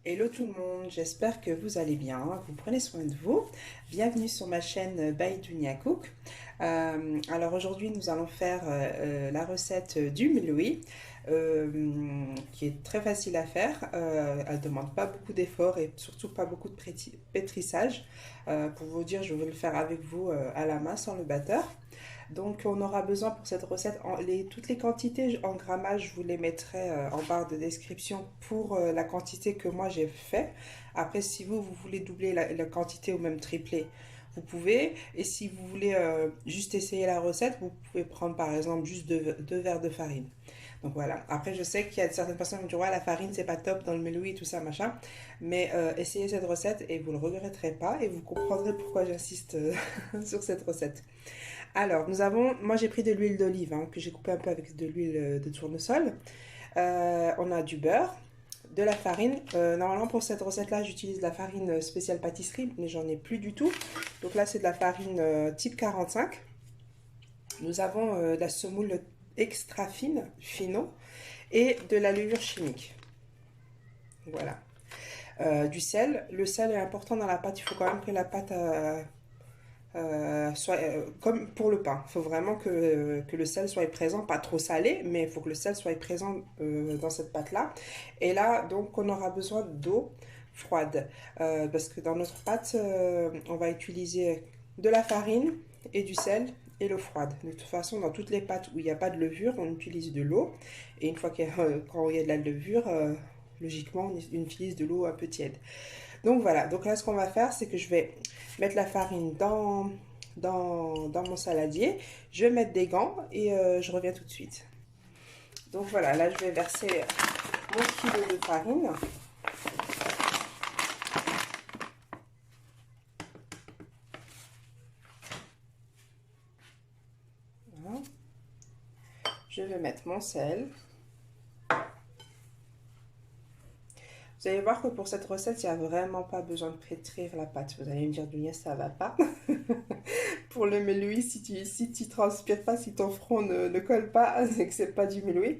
Hello tout le monde, j'espère que vous allez bien, vous prenez soin de vous. Bienvenue sur ma chaîne By Dunia Cook. Alors aujourd'hui nous allons faire la recette du meloui qui est très facile à faire. Elle ne demande pas beaucoup d'efforts et surtout pas beaucoup de pétrissage. Pour vous dire, je vais le faire avec vous à la main sans le batteur. Donc on aura besoin pour cette recette, toutes les quantités en grammage, je vous les mettrai en barre de description pour la quantité que moi j'ai fait. Après si vous voulez doubler la quantité ou même tripler, vous pouvez. Et si vous voulez juste essayer la recette, vous pouvez prendre par exemple juste deux verres de farine. Donc voilà. Après, je sais qu'il y a certaines personnes qui me disent ouais, la farine c'est pas top dans le meloui et tout ça machin. Mais essayez cette recette et vous le regretterez pas et vous comprendrez pourquoi j'insiste sur cette recette. Alors, moi j'ai pris de l'huile d'olive hein, que j'ai coupé un peu avec de l'huile de tournesol. On a du beurre, de la farine. Normalement pour cette recette-là, j'utilise de la farine spéciale pâtisserie, mais j'en ai plus du tout. Donc là, c'est de la farine type 45. Nous avons de la semoule extra fine, fino, et de la levure chimique. Voilà. Du sel. Le sel est important dans la pâte. Il faut quand même que la pâte comme pour le pain. Il faut vraiment que le sel soit présent, pas trop salé, mais il faut que le sel soit présent dans cette pâte-là. Et là, donc, on aura besoin d'eau froide. Parce que dans notre pâte, on va utiliser de la farine et du sel et l'eau froide. De toute façon, dans toutes les pâtes où il n'y a pas de levure, on utilise de l'eau. Et une fois quand il y a de la levure, logiquement, on utilise de l'eau un peu tiède. Donc voilà, donc là ce qu'on va faire, c'est que je vais mettre la farine dans mon saladier. Je vais mettre des gants et je reviens tout de suite. Donc voilà, là je vais verser mon kilo de farine. Voilà. Je vais mettre mon sel. Vous allez voir que pour cette recette, il n'y a vraiment pas besoin de pétrir la pâte. Vous allez me dire, Dunia, ça va pas. Pour le meloui, si tu transpires pas, si ton front ne colle pas, c'est que c'est pas du meloui.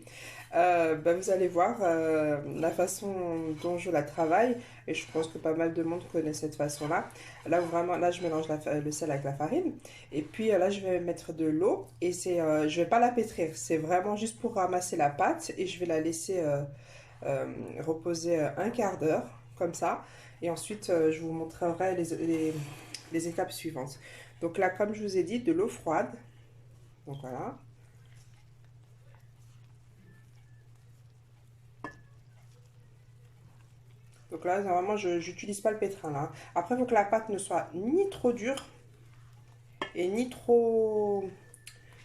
Vous allez voir la façon dont je la travaille. Et je pense que pas mal de monde connaît cette façon-là. Là, vraiment, là, je mélange le sel avec la farine. Et puis là, je vais mettre de l'eau. Et je vais pas la pétrir. C'est vraiment juste pour ramasser la pâte. Et je vais la laisser... reposer un quart d'heure comme ça et ensuite je vous montrerai les étapes suivantes. Donc là, comme je vous ai dit, de l'eau froide, donc voilà. Donc là, normalement, je n'utilise pas le pétrin là. Après, il faut que la pâte ne soit ni trop dure et ni trop,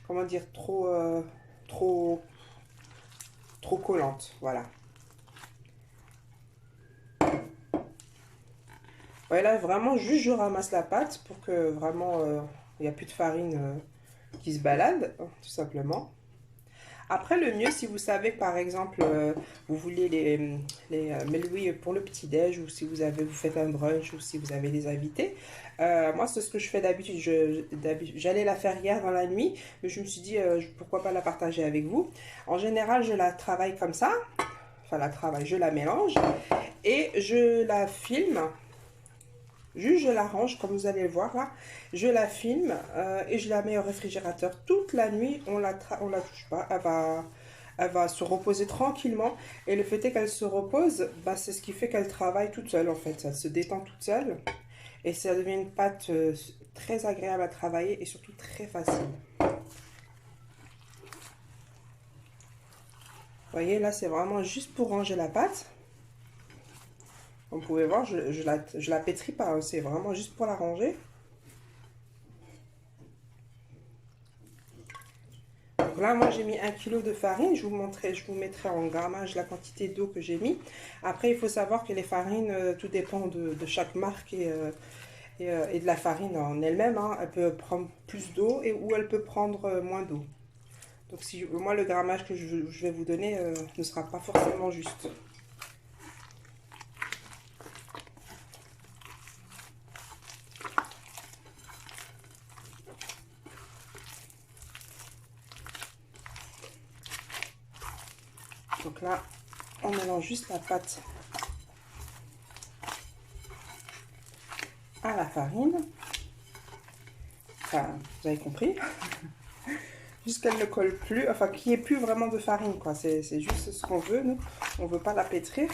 comment dire, trop collante, voilà. Ouais, là, vraiment, juste je ramasse la pâte pour que vraiment, il n'y a plus de farine qui se balade, tout simplement. Après, le mieux, si vous savez que par exemple, vous voulez les meloui pour le petit-déj, ou si vous faites un brunch, ou si vous avez des invités, moi, c'est ce que je fais d'habitude. J'allais la faire hier dans la nuit, mais je me suis dit, pourquoi pas la partager avec vous. En général, je la travaille comme ça. Enfin, je la mélange et je la filme. Juste, je la range, comme vous allez le voir là. Je la filme et je la mets au réfrigérateur toute la nuit. On la touche pas. Elle va se reposer tranquillement. Et le fait est qu'elle se repose, c'est ce qui fait qu'elle travaille toute seule en fait. Elle se détend toute seule. Et ça devient une pâte très agréable à travailler et surtout très facile. Vous voyez, là, c'est vraiment juste pour ranger la pâte. Vous pouvez voir, je la pétris pas, c'est vraiment juste pour la ranger. Donc là, moi, j'ai mis 1 kg de farine. Je vous mettrai en grammage la quantité d'eau que j'ai mis. Après, il faut savoir que les farines, tout dépend de chaque marque et de la farine en elle-même. Hein. Elle peut prendre plus d'eau ou elle peut prendre moins d'eau. Donc moi, le grammage que je vais vous donner ne sera pas forcément juste. Donc là, on mélange juste la pâte à la farine. Enfin, vous avez compris. Juste qu'elle ne colle plus, enfin qu'il n'y ait plus vraiment de farine, quoi. C'est juste ce qu'on veut, nous. On ne veut pas la pétrir.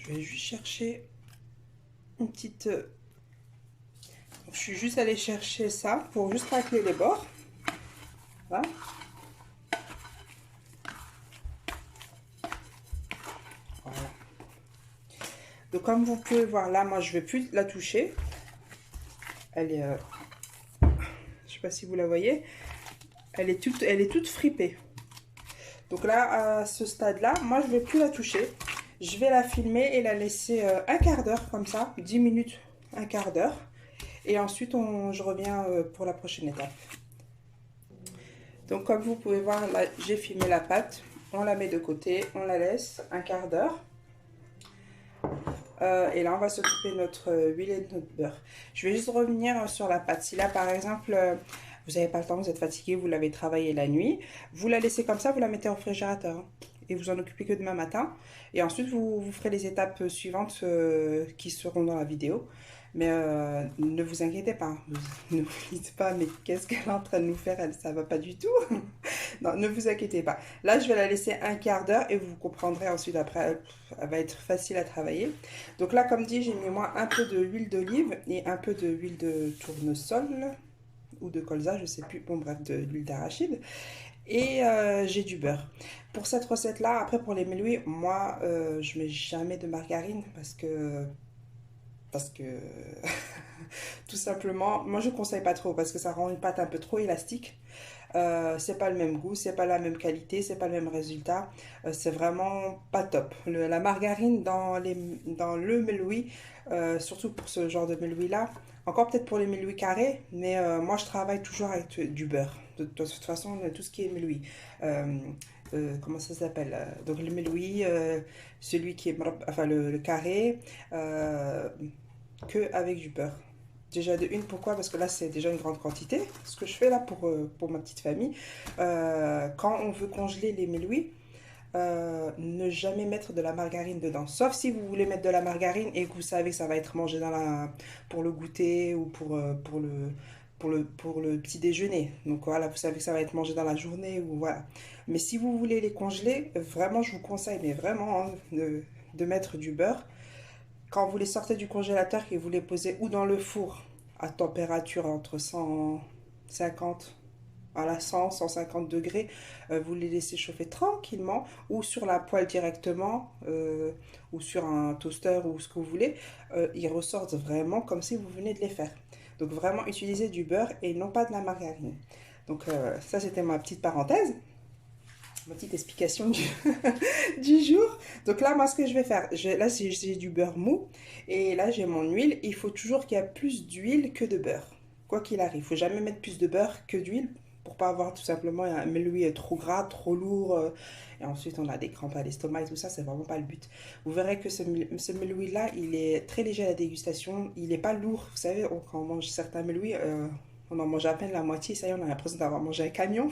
Je vais juste chercher une petite... Je suis juste allée chercher ça pour juste racler les bords. Voilà. Voilà. Donc comme vous pouvez voir là, moi je ne vais plus la toucher. Elle est... je sais pas si vous la voyez. Elle est toute fripée. Donc là, à ce stade-là, moi je ne vais plus la toucher. Je vais la filmer et la laisser un quart d'heure comme ça, 10 minutes, un quart d'heure. Et ensuite, je reviens pour la prochaine étape. Donc comme vous pouvez voir, là j'ai filmé la pâte. On la met de côté, on la laisse un quart d'heure. Et là, on va s'occuper de notre huile et de notre beurre. Je vais juste revenir sur la pâte. Si là, par exemple, vous n'avez pas le temps, vous êtes fatigué, vous l'avez travaillé la nuit, vous la laissez comme ça, vous la mettez au réfrigérateur. Hein, et vous en occupez que demain matin. Et ensuite, vous ferez les étapes suivantes qui seront dans la vidéo. Mais ne vous inquiétez pas. Ne vous dites pas, mais qu'est-ce qu'elle est en train de nous faire? Ça ne va pas du tout. Non, ne vous inquiétez pas. Là, je vais la laisser un quart d'heure et vous comprendrez ensuite après, elle va être facile à travailler. Donc là, comme dit, j'ai mis moi un peu d'huile d'olive et un peu d'huile de tournesol ou de colza, je sais plus. Bon, bref, de l'huile d'arachide. Et j'ai du beurre. Pour cette recette-là, après pour les melouis, moi, je mets jamais de margarine parce que tout simplement, moi je conseille pas trop parce que ça rend une pâte un peu trop élastique. C'est pas le même goût, c'est pas la même qualité, c'est pas le même résultat. C'est vraiment pas top. La margarine dans le meloui, surtout pour ce genre de meloui là, encore peut-être pour les melouis carrés, mais moi je travaille toujours avec du beurre. De toute façon, tout ce qui est meloui. Comment ça s'appelle? Donc le meloui, celui qui est enfin le carré, que avec du beurre. Déjà de une, pourquoi? Parce que là, c'est déjà une grande quantité. Ce que je fais là pour ma petite famille, quand on veut congeler les melouis, ne jamais mettre de la margarine dedans. Sauf si vous voulez mettre de la margarine et que vous savez que ça va être mangé pour le goûter ou pour le petit déjeuner. Donc voilà, vous savez que ça va être mangé dans la journée ou voilà. Mais si vous voulez les congeler, vraiment, je vous conseille, mais vraiment, hein, de mettre du beurre. Quand vous les sortez du congélateur et vous les posez ou dans le four à température entre 150 à la 100, 150 degrés, vous les laissez chauffer tranquillement ou sur la poêle directement ou sur un toaster ou ce que vous voulez, ils ressortent vraiment comme si vous venez de les faire. Donc vraiment utiliser du beurre et non pas de la margarine. Donc ça c'était ma petite parenthèse. Ma petite explication du jour. Donc là, moi, ce que je vais faire, là, j'ai du beurre mou. Et là, j'ai mon huile. Il faut toujours qu'il y ait plus d'huile que de beurre. Quoi qu'il arrive. Il ne faut jamais mettre plus de beurre que d'huile pour pas avoir tout simplement un meloui trop gras, trop lourd. Et ensuite, on a des crampes à l'estomac et tout ça. C'est vraiment pas le but. Vous verrez que ce meloui-là, il est très léger à la dégustation. Il n'est pas lourd. Vous savez, quand on mange certains melouis... on en mange à peine la moitié, ça y est, on a l'impression d'avoir mangé un camion.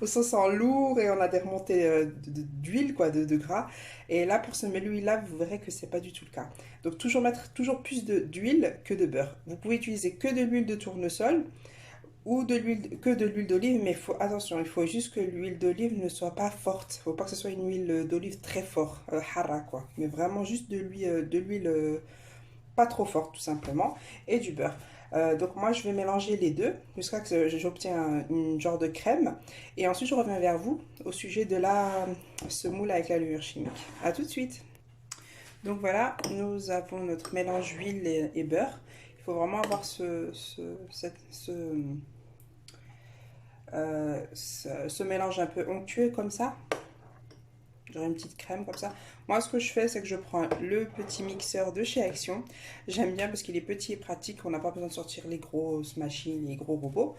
On se sent lourd et on a des remontées d'huile, quoi, de gras. Et là, pour ce meloui-là, vous verrez que c'est pas du tout le cas. Donc, toujours mettre toujours plus d'huile que de beurre. Vous pouvez utiliser que de l'huile de tournesol ou que de l'huile d'olive, mais attention, il faut juste que l'huile d'olive ne soit pas forte. Il ne faut pas que ce soit une huile d'olive très forte, hara, quoi. Mais vraiment juste de l'huile pas trop forte, tout simplement, et du beurre. Donc moi je vais mélanger les deux jusqu'à ce que j'obtiens une genre de crème et ensuite je reviens vers vous au sujet de ce moule avec la levure chimique. A tout de suite. Donc voilà, nous avons notre mélange huile et beurre. Il faut vraiment avoir ce mélange un peu onctueux comme ça. J'aurai une petite crème comme ça. Moi, ce que je fais, c'est que je prends le petit mixeur de chez Action. J'aime bien parce qu'il est petit et pratique. On n'a pas besoin de sortir les grosses machines, les gros robots.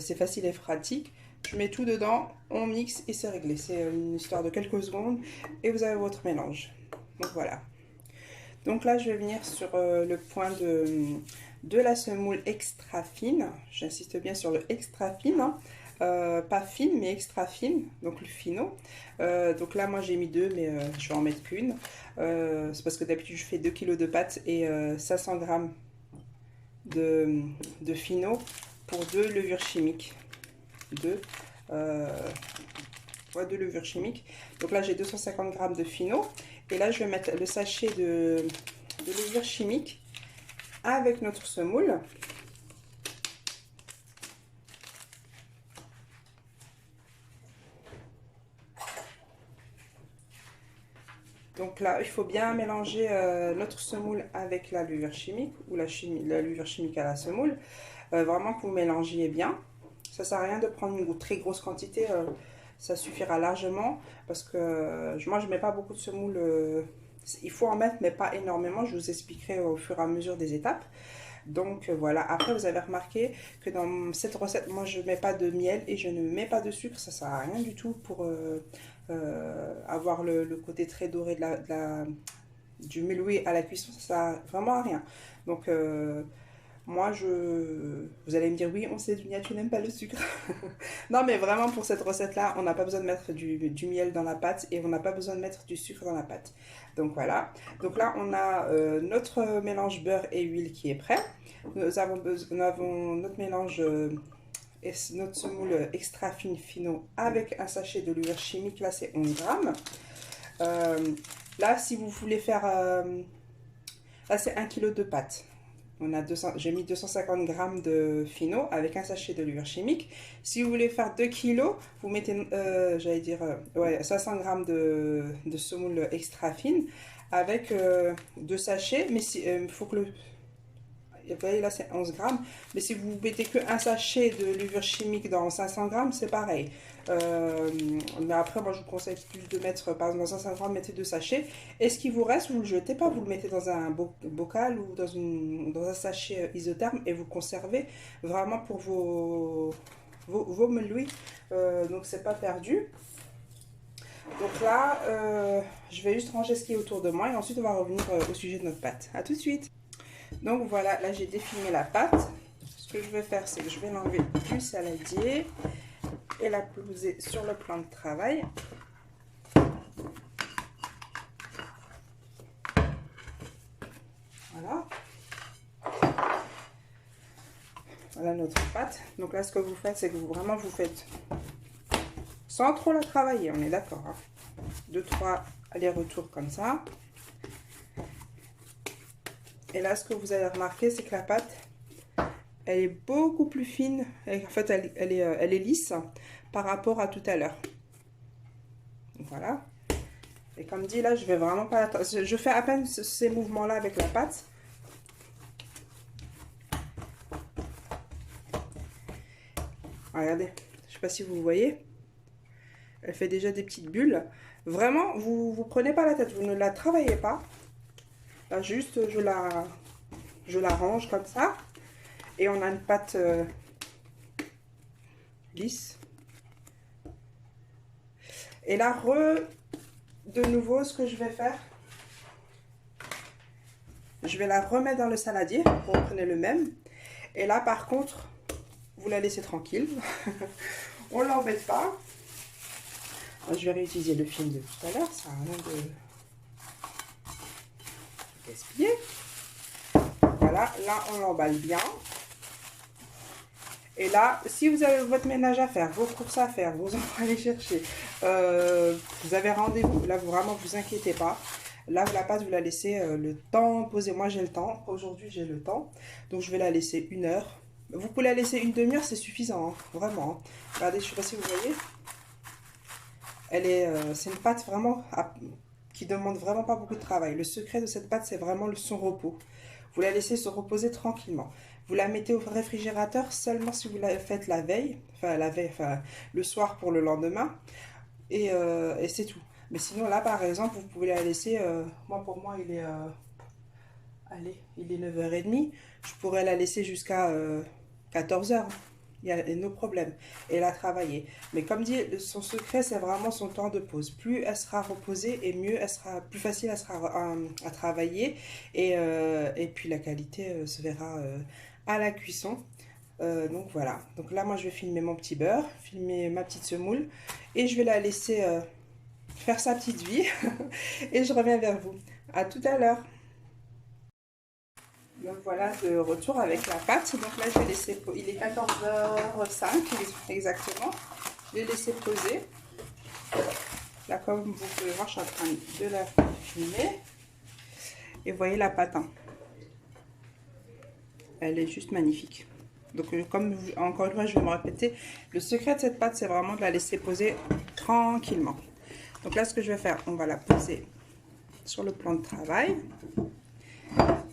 C'est facile et pratique. Je mets tout dedans, on mixe et c'est réglé. C'est une histoire de quelques secondes et vous avez votre mélange. Donc voilà. Donc là, je vais venir sur le point de la semoule extra fine. J'insiste bien sur le extra fine, hein. Pas fine, mais extra fine, donc le fino. Donc là, moi j'ai mis deux, mais je vais en mettre qu'une. C'est parce que d'habitude, je fais 2 kg de pâtes et 500 g de fino pour 2 levures chimiques. Deux levures chimiques. Donc là, j'ai 250 g de fino. Et là, je vais mettre le sachet de levure chimique avec notre semoule. Donc là, il faut bien mélanger notre semoule avec la levure chimique ou la levure chimique à la semoule. Vraiment que vous mélangiez bien. Ça sert à rien de prendre une très grosse quantité. Ça suffira largement parce que moi, je ne mets pas beaucoup de semoule. Il faut en mettre, mais pas énormément. Je vous expliquerai au fur et à mesure des étapes. Donc voilà, après vous avez remarqué que dans cette recette, moi je ne mets pas de miel et je ne mets pas de sucre, ça sert à rien du tout pour avoir le côté très doré du meului à la cuisson, ça sert vraiment à rien. Donc moi vous allez me dire oui, on sait Dunia, tu n'aimes pas le sucre. Non mais vraiment pour cette recette là, on n'a pas besoin de mettre du miel dans la pâte et on n'a pas besoin de mettre du sucre dans la pâte. Donc voilà, donc là on a notre mélange beurre et huile qui est prêt. Nous avons notre mélange et notre semoule extra fino avec un sachet de levure chimique, là c'est 11 grammes. Là si vous voulez faire, là c'est 1 kg de pâte. J'ai mis 250 g de fino avec un sachet de levure chimique. Si vous voulez faire 2 kg, vous mettez, j'allais dire, 500 g de semoule extra fine avec 2 sachets. Mais il faut que vous voyez là c'est 11 grammes. Mais si vous mettez que un sachet de levure chimique dans 500 grammes, c'est pareil. Mais après, moi je vous conseille plus de mettre, par exemple, dans 500 grammes, mettez 2 sachets. Et ce qui vous reste, vous ne le jetez pas, vous le mettez dans un bocal ou dans un sachet isotherme et vous le conservez vraiment pour vos meuluis. Donc c'est pas perdu. Donc là, je vais juste ranger ce qui est autour de moi et ensuite on va revenir au sujet de notre pâte. A tout de suite. Donc voilà, là j'ai défilé la pâte. Ce que je vais faire, c'est que je vais l'enlever du saladier et la poser sur le plan de travail. Voilà. Voilà notre pâte. Donc là, ce que vous faites, c'est que vraiment vous faites sans trop la travailler, on est d'accord, hein. 2-3 allers-retours comme ça. Et là, ce que vous allez remarquer, c'est que la pâte, elle est beaucoup plus fine. En fait, elle est lisse par rapport à tout à l'heure. Voilà. Et comme dit, là, je vais vraiment pas... Je fais à peine ces mouvements-là avec la pâte. Regardez, je sais pas si vous voyez. Elle fait déjà des petites bulles. Vraiment, vous prenez pas la tête, vous ne la travaillez pas. Là, juste, je la range comme ça. Et on a une pâte lisse. Et là, de nouveau, ce que je vais faire, je vais la remettre dans le saladier. Vous reprenez le même. Et là, par contre, vous la laissez tranquille. On ne l'embête pas. Je vais réutiliser le film de tout à l'heure. Ça n'a rien de gaspiller. Voilà, là, on l'emballe bien. Et là, si vous avez votre ménage à faire, vos courses à faire, vos enfants à aller chercher, vous avez rendez-vous, là, vraiment, vous inquiétez pas. Là, la pâte, vous la laissez le temps poser. Moi, j'ai le temps. Aujourd'hui, j'ai le temps. Donc, je vais la laisser 1 heure. Vous pouvez la laisser une demi-heure, c'est suffisant, hein, vraiment. Regardez, je ne sais pas si vous voyez. C'est une pâte vraiment qui demande vraiment pas beaucoup de travail. Le secret de cette pâte, c'est vraiment son repos. Vous la laissez se reposer tranquillement. Vous la mettez au réfrigérateur seulement si vous la faites la veille, enfin le soir pour le lendemain. Et c'est tout. Mais sinon, là, par exemple, vous pouvez la laisser... moi, pour moi, il est... allez, il est 9h30. Je pourrais la laisser jusqu'à 14h. Il y a no problème. Et la travailler. Mais comme dit, son secret, c'est vraiment son temps de pause. Plus elle sera reposée et mieux elle sera, plus facile elle sera à travailler. Et puis la qualité se verra à la cuisson. Donc voilà. Donc là, moi, je vais filmer mon petit beurre, filmer ma petite semoule. Et je vais la laisser faire sa petite vie. Et je reviens vers vous. À tout à l'heure. Donc voilà, de retour avec la pâte. Donc là, je vais laisser, il est 14h05 exactement. Je vais laisser poser. Là, comme vous pouvez voir, je suis en train de la filmer. Et vous voyez la pâte, hein. Elle est juste magnifique. Donc comme encore une fois, je vais me répéter, le secret de cette pâte, c'est vraiment de la laisser poser tranquillement. Donc là, ce que je vais faire, on va la poser sur le plan de travail.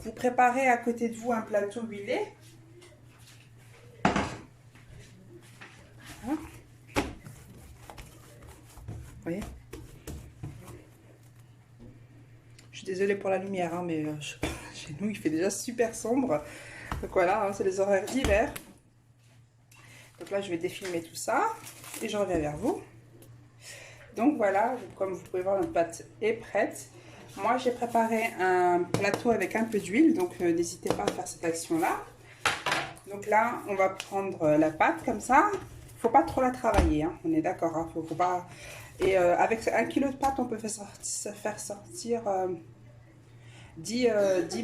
Vous préparez à côté de vous un plateau huilé. Voilà. Vous voyez? Je suis désolée pour la lumière, hein, mais chez nous, il fait déjà super sombre. Donc voilà, hein, c'est les horaires d'hiver. Donc là, je vais défilmer tout ça et je reviens vers vous. Donc voilà, comme vous pouvez voir, notre pâte est prête. Moi, j'ai préparé un plateau avec un peu d'huile, donc n'hésitez pas à faire cette action-là. Donc là, on va prendre la pâte comme ça. Il ne faut pas trop la travailler, hein, on est d'accord. Hein, faut pas... Et avec 1 kg de pâte, on peut faire sortir 10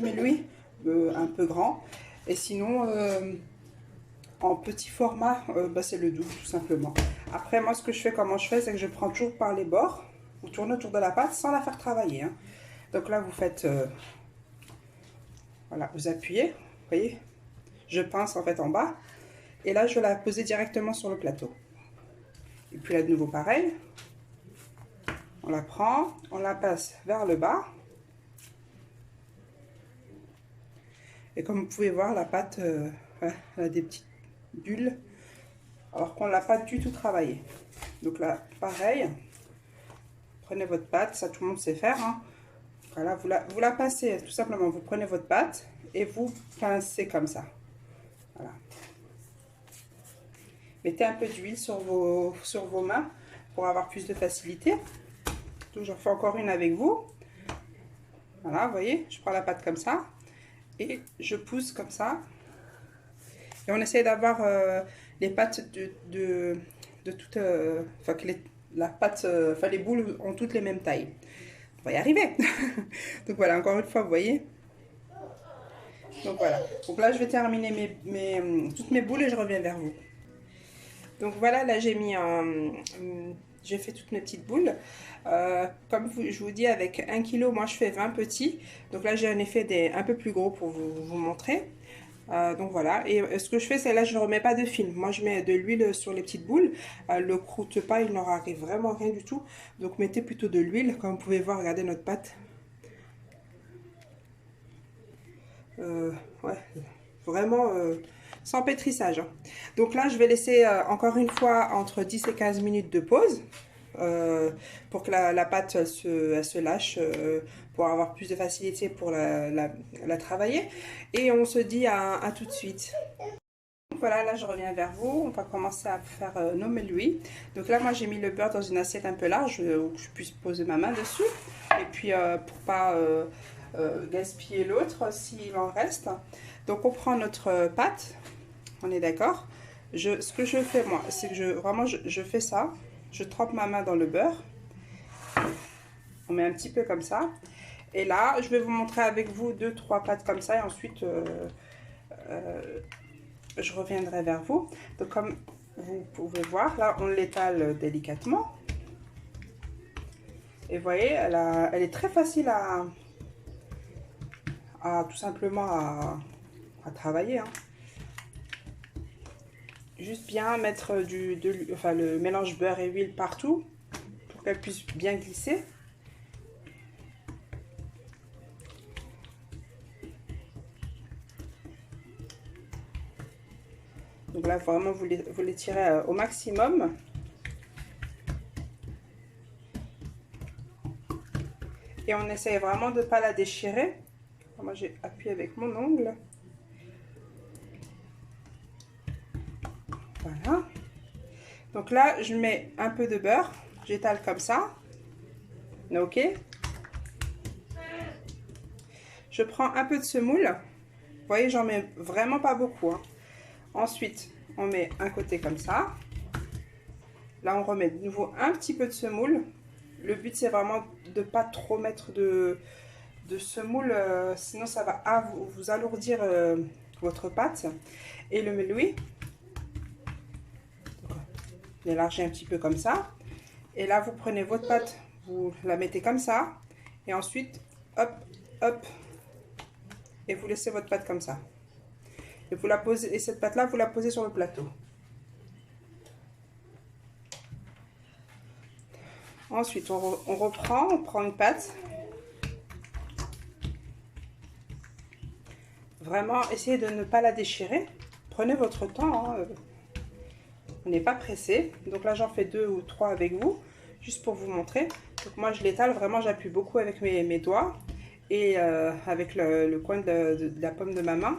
mélouis un peu grands. Et sinon, en petit format, bah, c'est le double tout simplement. Après, moi, ce que je fais, comment je fais, c'est que je prends toujours par les bords. Vous tournez autour de la pâte sans la faire travailler, hein. Donc là, vous faites, voilà, vous appuyez, vous voyez, je pince en fait en bas. Et là, je vais la poser directement sur le plateau. Et puis là, de nouveau, pareil. On la prend, on la passe vers le bas. Et comme vous pouvez voir, la pâte elle a des petites bulles, alors qu'on ne l'a pas du tout travaillée. Donc là, pareil, prenez votre pâte, ça tout le monde sait faire, hein. Voilà, vous la passez tout simplement, vous prenez votre pâte et vous pincez comme ça. Voilà. Mettez un peu d'huile sur vos mains pour avoir plus de facilité. Donc j'en fais encore une avec vous. Voilà, vous voyez, je prends la pâte comme ça et je pousse comme ça. Et on essaie d'avoir les pâtes de toutes, enfin que la pâte, enfin les boules ont toutes les mêmes tailles. On va y arriver. Donc voilà, encore une fois, vous voyez. Donc voilà. Donc là, je vais terminer toutes mes boules et je reviens vers vous. Donc voilà, là j'ai mis j'ai fait toutes mes petites boules. Comme je vous dis, avec 1 kg, moi je fais 20 petits. Donc là j'ai un effet un peu plus gros pour vous montrer. Donc voilà, et ce que je fais, c'est là je ne remets pas de film. Moi je mets de l'huile sur les petites boules. Le croûte pas, il n'en arrive vraiment rien du tout. Donc mettez plutôt de l'huile. Comme vous pouvez voir, regardez notre pâte. Ouais, vraiment sans pétrissage, hein. Donc là je vais laisser encore une fois entre 10 et 15 minutes de pause pour que la pâte elle se lâche, pour avoir plus de facilité pour la travailler. Et on se dit à tout de suite. Donc voilà, là je reviens vers vous. On va commencer à faire nos mélouis. Donc là moi j'ai mis le beurre dans une assiette un peu large où je puisse poser ma main dessus. Et puis pour pas gaspiller l'autre s'il en reste. Donc on prend notre pâte, on est d'accord. Ce que je fais moi, c'est que je fais ça. Je trempe ma main dans le beurre. On met un petit peu comme ça. Et là, je vais vous montrer avec vous 2-3 pâtes comme ça. Et ensuite, je reviendrai vers vous. Donc comme vous pouvez voir, là, on l'étale délicatement. Et vous voyez, elle est très facile tout simplement à travailler, hein. Juste bien mettre le mélange beurre et huile partout pour qu'elle puisse bien glisser. Donc là, vraiment, vous l'étirez au maximum. Et on essaye vraiment de ne pas la déchirer. Moi j'ai appuyé avec mon ongle. Voilà. Donc là je mets un peu de beurre. J'étale comme ça. Ok. Je prends un peu de semoule. Vous voyez, j'en mets vraiment pas beaucoup. Hein. Ensuite, on met un côté comme ça. Là, on remet de nouveau un petit peu de semoule. Le but, c'est vraiment de ne pas trop mettre de semoule, sinon ça va vous alourdir votre pâte. Et le meloui, l'élargir un petit peu comme ça. Et là, vous prenez votre pâte, vous la mettez comme ça. Et ensuite, hop, hop. Et vous laissez votre pâte comme ça. Et vous la posez, et cette pâte-là, vous la posez sur le plateau. Ensuite, on reprend, on prend une pâte. Vraiment, essayez de ne pas la déchirer. Prenez votre temps, hein. On n'est pas pressé. Donc là, j'en fais 2 ou 3 avec vous, juste pour vous montrer. Donc moi, je l'étale, vraiment, j'appuie beaucoup avec mes doigts et avec le coin de la paume de ma main.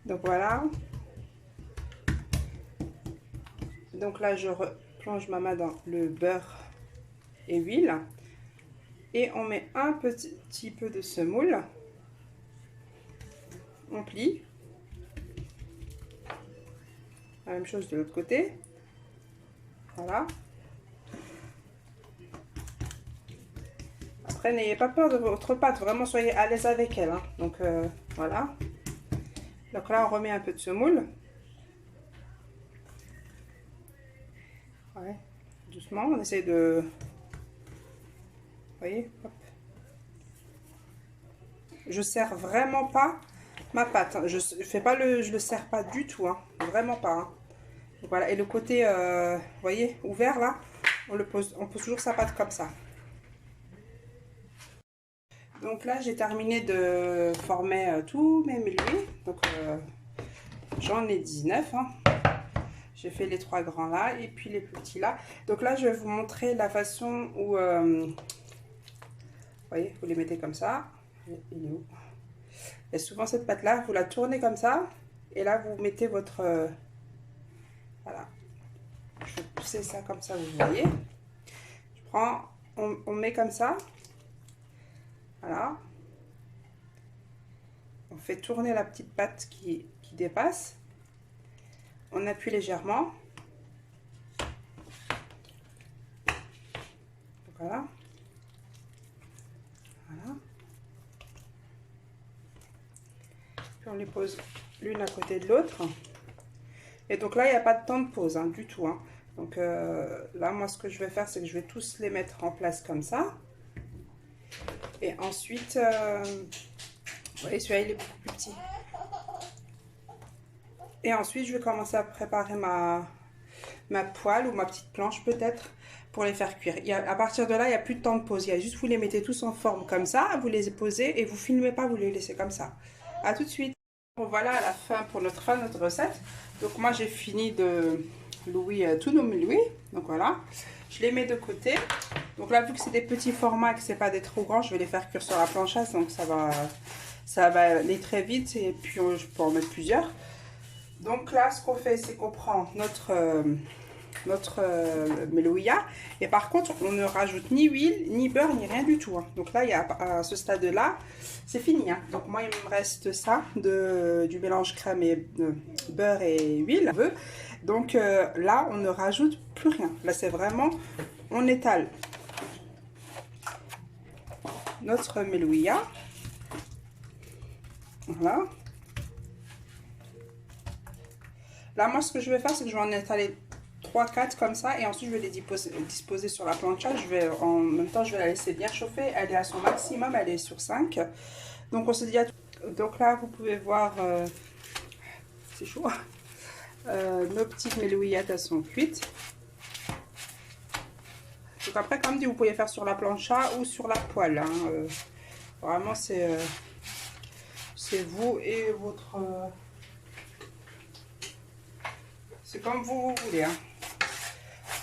Donc voilà. Donc là, je plonge ma main dans le beurre et huile. Et on met un petit peu de semoule. On plie. La même chose de l'autre côté. Voilà. Après, n'ayez pas peur de votre pâte. Vraiment, soyez à l'aise avec elle. Hein. Donc voilà. Donc là, on remet un peu de semoule. Ouais, doucement, on essaie de... Vous voyez, hop. Je serre vraiment pas ma pâte. Hein. Je le serre pas du tout, hein. Vraiment pas. Hein. Donc voilà, et le côté, vous voyez, ouvert là, on pose toujours sa pâte comme ça. Donc là, j'ai terminé de former tous mes meloui. Donc j'en ai 19. Hein. J'ai fait les 3 grands là et puis les plus petits là. Donc là, je vais vous montrer la façon où... vous voyez, vous les mettez comme ça. Il est où? Et souvent cette pâte là, vous la tournez comme ça. Et là, vous mettez votre... voilà. Je vais pousser ça comme ça, vous voyez. Je prends... On met comme ça. Voilà. On fait tourner la petite pâte qui dépasse. On appuie légèrement. Voilà. Voilà. Puis on les pose l'une à côté de l'autre. Et donc là, il n'y a pas de temps de pause, hein, du tout. Hein. Donc là, moi, ce que je vais faire, c'est que je vais tous les mettre en place comme ça. Et ensuite, vous voyez, celui-là, il est beaucoup plus petit. Et ensuite, je vais commencer à préparer ma poêle ou ma petite planche peut-être pour les faire cuire. À partir de là, il n'y a plus de temps de pause. Il y a juste, vous les mettez tous en forme comme ça, vous les posez et vous filmez pas, vous les laissez comme ça. À tout de suite. Bon, voilà à la fin pour notre recette. Donc moi, j'ai fini de louer tous nos meloui. Donc voilà, je les mets de côté. Donc là, vu que c'est des petits formats, que c'est pas des trop grands, je vais les faire cuire sur la planchasse. Donc ça va aller très vite et puis je peux en mettre plusieurs. Donc là, ce qu'on fait, c'est qu'on prend notre melouia. Et par contre, on ne rajoute ni huile, ni beurre, ni rien du tout. Hein. Donc là, à ce stade-là, c'est fini. Hein. Donc moi, il me reste ça, du mélange crème et beurre et huile. Donc là, on ne rajoute plus rien. Là, c'est vraiment, on étale notre melouia. Voilà. Là, moi, ce que je vais faire, c'est que je vais en étaler 3-4 comme ça. Et ensuite, je vais les disposer sur la plancha. En même temps, je vais la laisser bien chauffer. Elle est à son maximum. Elle est sur 5. Donc, on se dit à tout. Donc là, vous pouvez voir... c'est chaud. Nos petites melouillettes, elles sont cuites. Donc Donc après, comme dit, vous pouvez faire sur la plancha ou sur la poêle. Hein. Vraiment, c'est vous et votre... c'est comme vous voulez. Hein.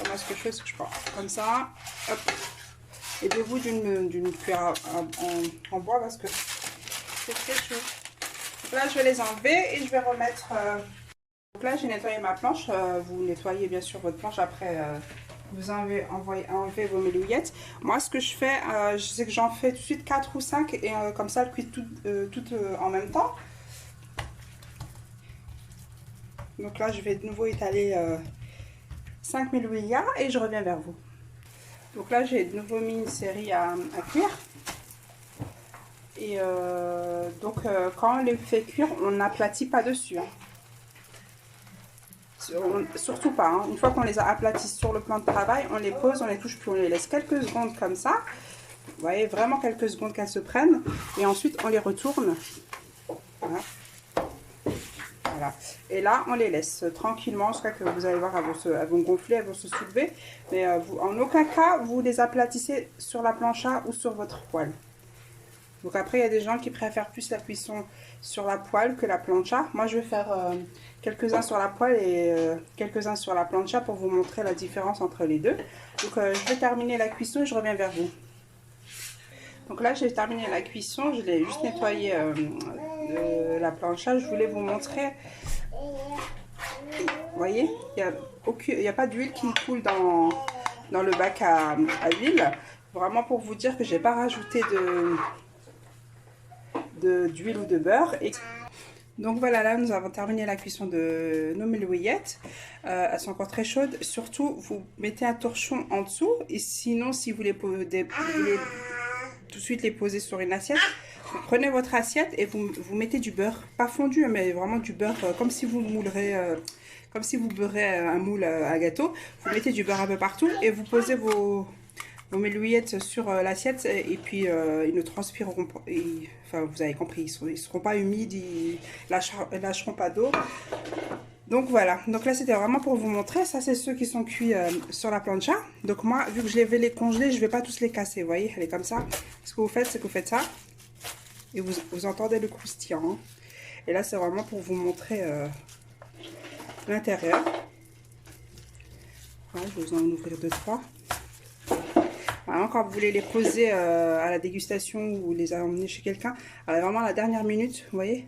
Moi, ce que je fais, c'est que je prends comme ça. Hop. Aidez-vous d'une cuillère en bois parce que c'est très chaud. Donc là, je vais les enlever et je vais remettre... Donc là, j'ai nettoyé ma planche. Vous nettoyez bien sûr votre planche après vous enlevez vos mélouillettes. Moi, ce que je fais, c'est que j'en fais tout de suite 4 ou 5 et comme ça, elles cuisent toutes en même temps. Donc là, je vais de nouveau étaler 5 mélouillas et je reviens vers vous. Donc là, j'ai de nouveau mis une série à cuire. Et quand on les fait cuire, on n'aplatit pas dessus. Hein. Surtout pas. Hein. Une fois qu'on les a aplatis sur le plan de travail, on les pose, on les touche plus, on les laisse quelques secondes comme ça. Vous voyez, vraiment quelques secondes qu'elles se prennent. Et ensuite, on les retourne. Voilà. Voilà. Et là, on les laisse tranquillement jusqu'à que vous allez voir, elles vont gonfler, elles vont se soulever. Mais en aucun cas, vous les aplatissez sur la plancha ou sur votre poêle. Donc après, il y a des gens qui préfèrent plus la cuisson sur la poêle que la plancha. Moi, je vais faire quelques-uns sur la poêle et quelques-uns sur la plancha pour vous montrer la différence entre les deux. Donc je vais terminer la cuisson et je reviens vers vous. Donc là, j'ai terminé la cuisson. Je l'ai juste nettoyé la plancha. Je voulais vous montrer. Vous voyez, il n'y a pas d'huile qui coule dans le bac à huile. Vraiment pour vous dire que je n'ai pas rajouté d'huile ou de beurre. Donc voilà, là nous avons terminé la cuisson de nos mélouillettes. Elles sont encore très chaudes. Surtout, vous mettez un torchon en dessous. Et sinon, si vous voulez tout de suite les poser sur une assiette, vous prenez votre assiette et vous mettez du beurre. Pas fondu, mais vraiment du beurre, comme si vous moulerez... comme si vous beurrez un moule à gâteau. Vous mettez du beurre un peu partout et vous posez vos mélouillettes sur l'assiette et puis ils ne transpireront pas, enfin vous avez compris, ils seront pas humides, ils lâcheront pas d'eau. Donc voilà, donc là c'était vraiment pour vous montrer. Ça c'est ceux qui sont cuits sur la plancha. Donc moi, vu que je vais les congeler, je vais pas tous les casser, vous voyez, elle est comme ça. Ce que vous faites, c'est que vous faites ça et vous entendez le croustillant. Hein. Et là c'est vraiment pour vous montrer l'intérieur. Voilà, je vais vous en ouvrir 2-3. Vraiment, quand vous voulez les poser à la dégustation ou les emmener chez quelqu'un, vraiment à la dernière minute, vous voyez,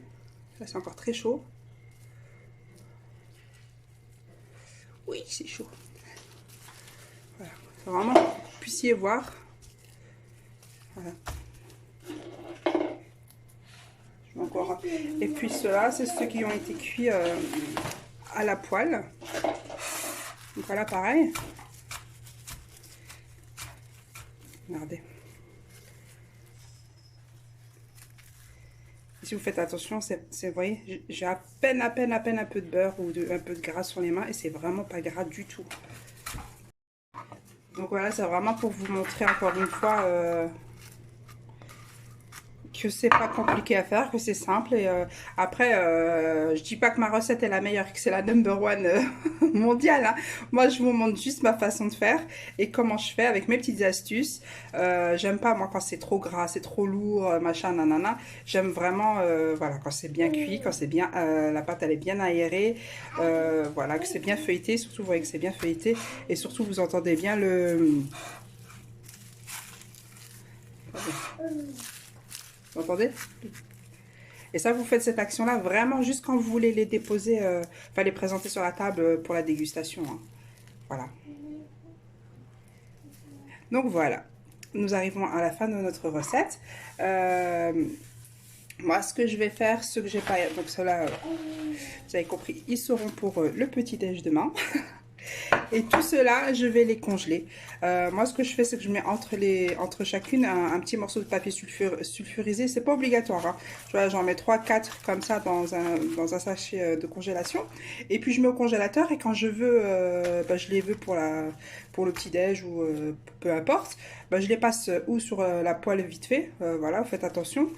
là c'est encore très chaud. Oui, c'est chaud. Voilà, faut vraiment que vous puissiez voir. Voilà. Je mets encore. Et puis ceux-là, c'est ceux qui ont été cuits à la poêle. Donc voilà, pareil. Regardez. Et si vous faites attention, vous voyez, j'ai à peine un peu de beurre ou un peu de gras sur les mains et c'est vraiment pas gras du tout. Donc voilà, c'est vraiment pour vous montrer encore une fois que c'est pas compliqué à faire, que c'est simple. Et après, je dis pas que ma recette est la meilleure, que c'est la number one mondiale. Hein. Moi, je vous montre juste ma façon de faire et comment je fais avec mes petites astuces. J'aime pas, moi, quand c'est trop gras, c'est trop lourd, machin, nanana. J'aime vraiment, voilà, quand c'est bien cuit, quand c'est bien, la pâte, elle est bien aérée. Voilà, que c'est bien feuilleté. Surtout, vous voyez que c'est bien feuilleté. Et surtout, vous entendez bien le... Vous entendez? Et ça, vous faites cette action-là vraiment juste quand vous voulez les déposer, enfin les présenter sur la table pour la dégustation. Hein. Voilà. Donc voilà, nous arrivons à la fin de notre recette. Moi, ce que je vais faire, ce que j'ai pas... Donc ceux-là, vous avez compris, ils seront pour le petit-déj demain. Et tout cela, je vais les congeler. Moi, ce que je fais, c'est que je mets entre chacune un petit morceau de papier sulfurisé. C'est pas obligatoire. Hein. J'en mets 3-4 comme ça dans un sachet de congélation. Et puis, je mets au congélateur. Et quand je veux, je les veux pour le petit-déj ou peu importe, je les passe ou sur la poêle vite fait. Voilà, faites attention.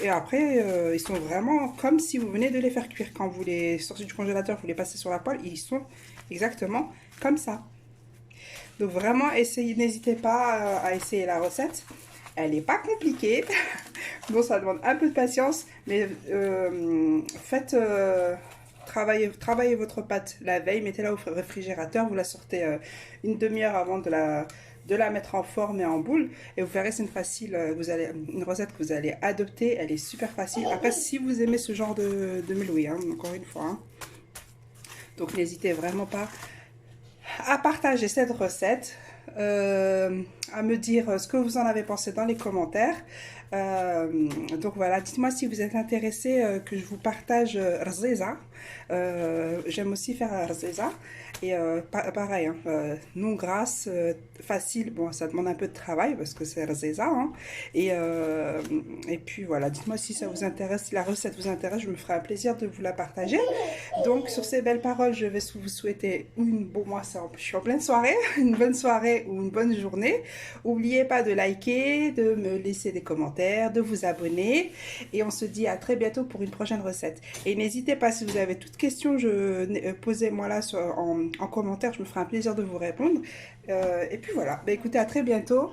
Et après, ils sont vraiment comme si vous venez de les faire cuire. Quand vous les sortez du congélateur, vous les passez sur la poêle, ils sont exactement comme ça. Donc vraiment, essayez, n'hésitez pas à essayer la recette. Elle n'est pas compliquée. Bon, ça demande un peu de patience, mais faites... travaillez votre pâte la veille, mettez-la au réfrigérateur, vous la sortez une demi-heure avant de la mettre en forme et en boule, et vous verrez, c'est une recette que vous allez adopter, elle est super facile. Après, si vous aimez ce genre de meloui, hein, encore une fois, hein. Donc n'hésitez vraiment pas à partager cette recette, à me dire ce que vous en avez pensé dans les commentaires. Donc voilà, dites-moi si vous êtes intéressé que je vous partage rziza. J'aime aussi faire rziza. Et pareil, hein, non grasse, facile. Bon, ça demande un peu de travail parce que c'est rziza. Hein. Et puis voilà, dites-moi si ça vous intéresse, si la recette vous intéresse, je me ferai un plaisir de vous la partager. Donc sur ces belles paroles, je vais vous souhaiter je suis en pleine soirée, une bonne soirée ou une bonne journée. N'oubliez pas de liker, de me laisser des commentaires, de vous abonner. Et on se dit à très bientôt pour une prochaine recette. Et n'hésitez pas, si vous avez toute question, posez-moi là en commentaire, je me ferai un plaisir de vous répondre. Et puis voilà, bah, écoutez, à très bientôt.